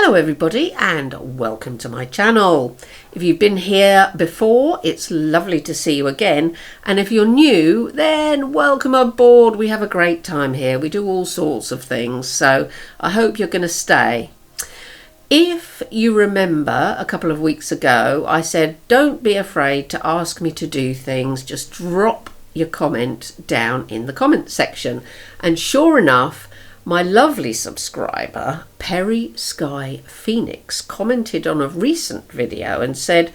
Hello everybody and welcome to my channel. If you've been here before, it's lovely to see you again, and if you're new, then welcome aboard. We have a great time here. We do all sorts of things, so I hope you're going to stay. If you remember, a couple of weeks ago I said don't be afraid to ask me to do things, just drop your comment down in the comment section, and sure enough, my lovely subscriber, Perry Skye Phoenix, commented on a recent video and said,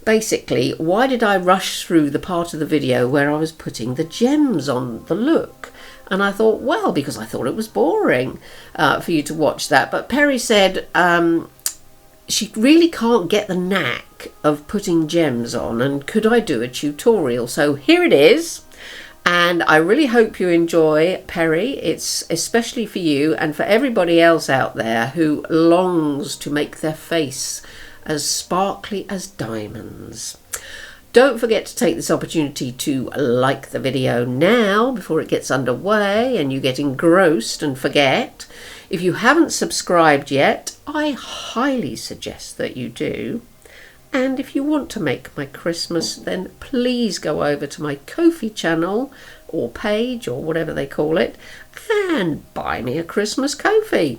basically, why did I rush through the part of the video where I was putting the gems on the look? And I thought, well, because I thought it was boring for you to watch that. But Perry said she really can't get the knack of putting gems on, and could I do a tutorial? So here it is. And I really hope you enjoy, Perry. It's especially for you and for everybody else out there who longs to make their face as sparkly as diamonds. Don't forget to take this opportunity to like the video now before it gets underway and you get engrossed and forget. If you haven't subscribed yet, I highly suggest that you do. And if you want to make my Christmas, then please go over to my Ko-fi channel or page or whatever they call it and buy me a Christmas Ko-fi.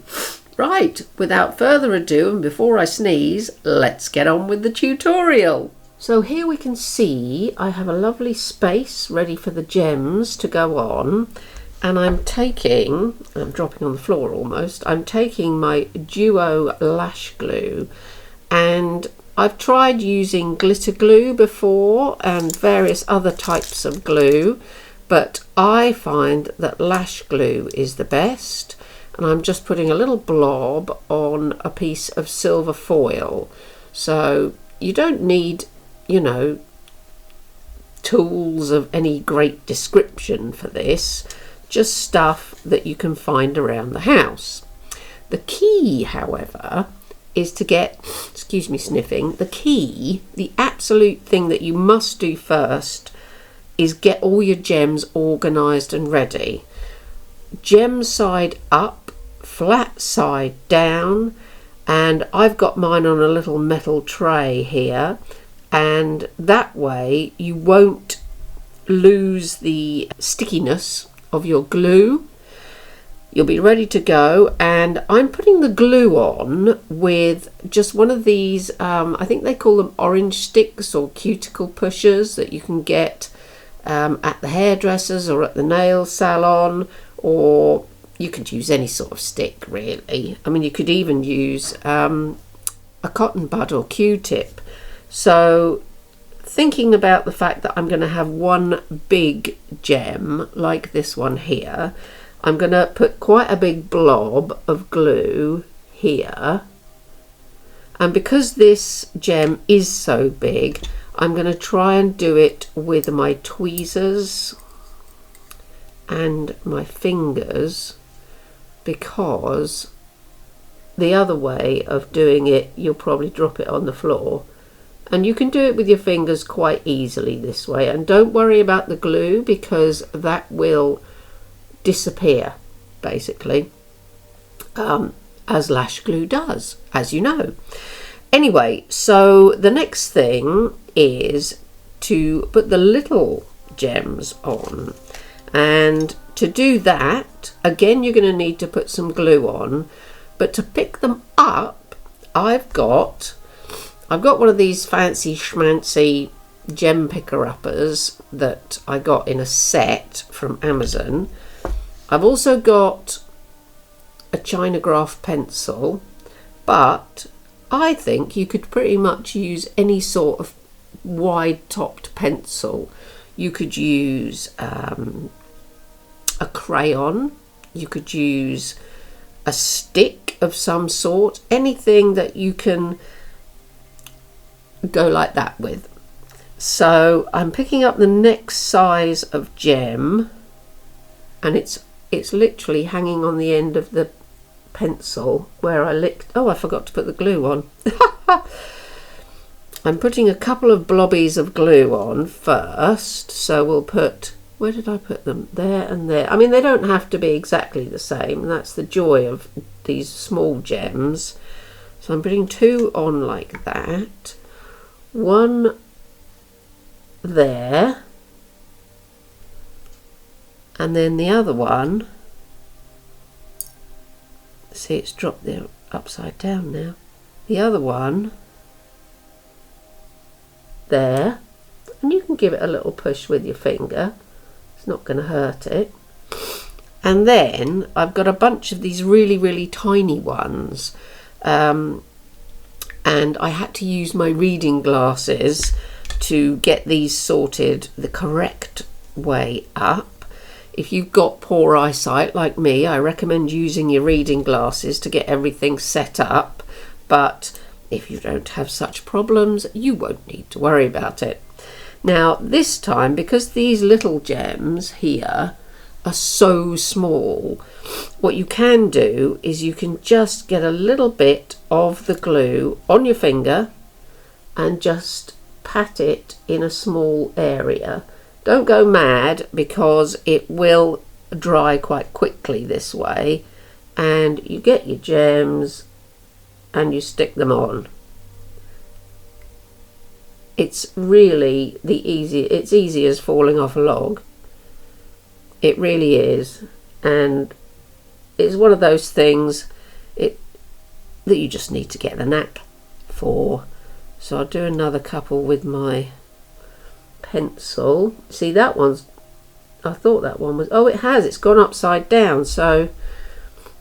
Right, without further ado and before I sneeze, let's get on with the tutorial. So here we can see I have a lovely space ready for the gems to go on, and I'm dropping on the floor almost, I'm taking my Duo lash glue, and I've tried using glitter glue before and various other types of glue, but I find that lash glue is the best, and I'm just putting a little blob on a piece of silver foil. So you don't need, you know, tools of any great description for this, just stuff that you can find around the house. The key, however, is to get, excuse me sniffing, the absolute thing that you must do first is get all your gems organised and ready. Gem side up, flat side down, and I've got mine on a little metal tray here, and that way you won't lose the stickiness of your glue. You'll be ready to go, and I'm putting the glue on with just one of these, I think they call them orange sticks or cuticle pushers that you can get at the hairdressers or at the nail salon, or you could use any sort of stick really. I mean, you could even use a cotton bud or Q-tip. So thinking about the fact that I'm going to have one big gem like this one here, I'm going to put quite a big blob of glue here, and because this gem is so big, I'm going to try and do it with my tweezers and my fingers, because the other way of doing it, you'll probably drop it on the floor, and you can do it with your fingers quite easily this way. And don't worry about the glue, because that will disappear basically, as lash glue does, as you know. Anyway, so the next thing is to put the little gems on, and to do that, again, you're going to need to put some glue on, but to pick them up, I've got one of these fancy schmancy gem picker uppers that I got in a set from Amazon. I've also got a Chinograph pencil, but I think you could pretty much use any sort of wide-topped pencil. You could use a crayon, you could use a stick of some sort, anything that you can go like that with. So I'm picking up the next size of gem, and it's literally hanging on the end of the pencil where I licked. Oh, I forgot to put the glue on. I'm putting a couple of blobbies of glue on first, so we'll put, where did I put them? There and there. I mean, they don't have to be exactly the same. That's the joy of these small gems. So I'm putting 2 on like that, 1 there, and then the other one, see it's dropped there upside down now, the other one there, and you can give it a little push with your finger, it's not going to hurt it. And then I've got a bunch of these really tiny ones, and I had to use my reading glasses to get these sorted the correct way up. If you've got poor eyesight like me, I recommend using your reading glasses to get everything set up, but if you don't have such problems, you won't need to worry about it. Now this time, because these little gems here are so small, what you can do is you can just get a little bit of the glue on your finger and just pat it in a small area. Don't go mad, because it will dry quite quickly this way, and you get your gems and you stick them on. It's really it's easy as falling off a log. It really is, and it's one of those things that you just need to get the knack for. So I'll do another couple with my pencil. See, that one's, I thought that one was, oh it has, it's gone upside down, so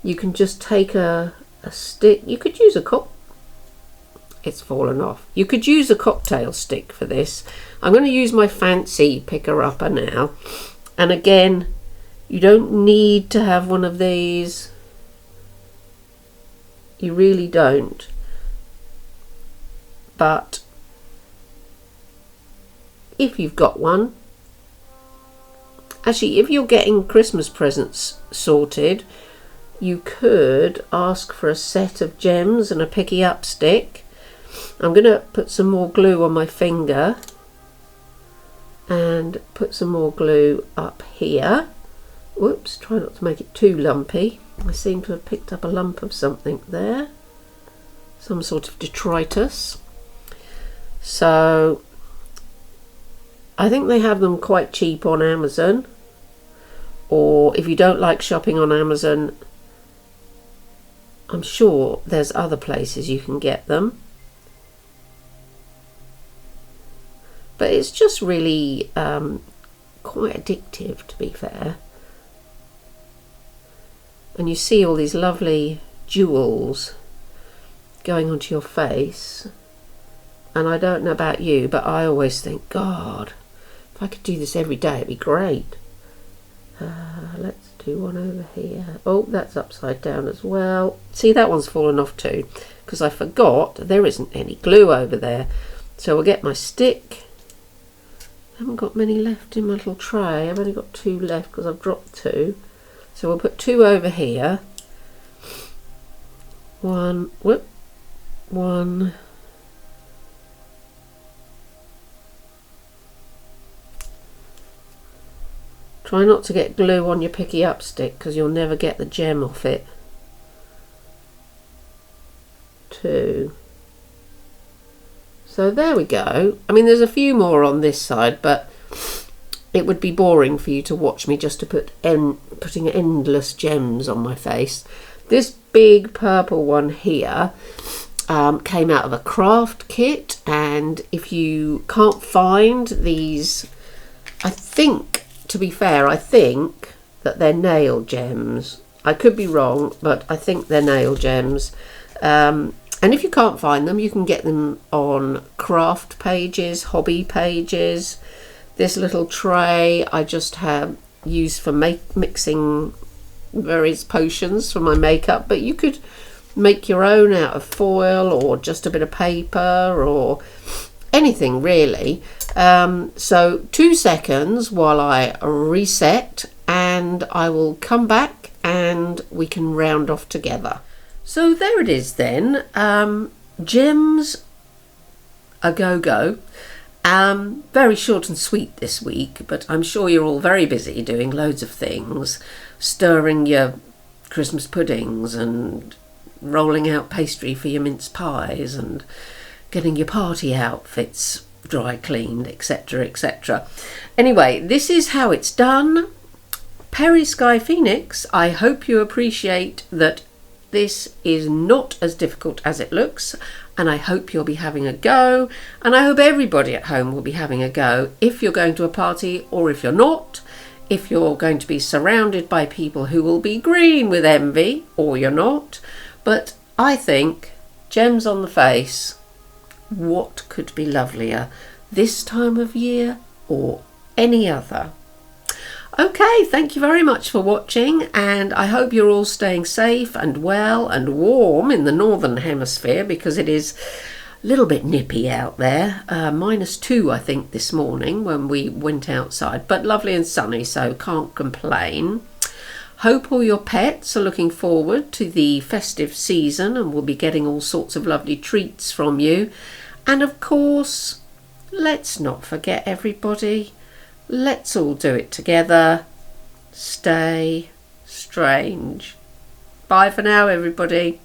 you can just take a stick. You could use it's fallen off. You could use a cocktail stick for this. I'm going to use my fancy picker-upper now. And again, you don't need to have one of these. You really don't. But if you've got one, actually, if you're getting Christmas presents sorted, you could ask for a set of gems and a picky-up stick. I'm going to put some more glue on my finger and put some more glue up here. Whoops, try not to make it too lumpy. I seem to have picked up a lump of something there, some sort of detritus. So I think they have them quite cheap on Amazon, or if you don't like shopping on Amazon, I'm sure there's other places you can get them. But it's just really quite addictive, to be fair. And you see all these lovely jewels going onto your face. And I don't know about you, but I always think, God, if I could do this every day, it'd be great. Let's do one over here. Oh, that's upside down as well. See, that one's fallen off too, because I forgot there isn't any glue over there. So we'll get my stick. I haven't got many left in my little tray. I've only got 2 left because I've dropped 2. So we'll put 2 over here. 1, whoop, 1. Try not to get glue on your picky up stick, because you'll never get the gem off it. 2. So there we go. I mean, there's a few more on this side, but it would be boring for you to watch me just to putting endless gems on my face. This big purple one here came out of a craft kit, and if you can't find these, I think, to be fair, I think that they're nail gems. I could be wrong, but I think they're nail gems. And if you can't find them, you can get them on craft pages, hobby pages. This little tray I just have used for mixing various potions for my makeup, but you could make your own out of foil or just a bit of paper or anything really. So 2 seconds while I reset, and I will come back and we can round off together. So there it is then, gems a go-go. Very short and sweet this week, but I'm sure you're all very busy doing loads of things, stirring your Christmas puddings and rolling out pastry for your mince pies and getting your party outfits dry cleaned, etc, etc. Anyway, this is how it's done. Perry Skye Phoenix, I hope you appreciate that this is not as difficult as it looks, and I hope you'll be having a go, and I hope everybody at home will be having a go if you're going to a party or if you're not, if you're going to be surrounded by people who will be green with envy or you're not. But I think gems on the face, what could be lovelier this time of year or any other? Okay, thank you very much for watching, and I hope you're all staying safe and well and warm in the northern hemisphere, because it is a little bit nippy out there. -2 I think this morning when we went outside, but lovely and sunny, so can't complain. Hope all your pets are looking forward to the festive season and will be getting all sorts of lovely treats from you. And of course, let's not forget, everybody, let's all do it together. Stay strange. Bye for now, everybody.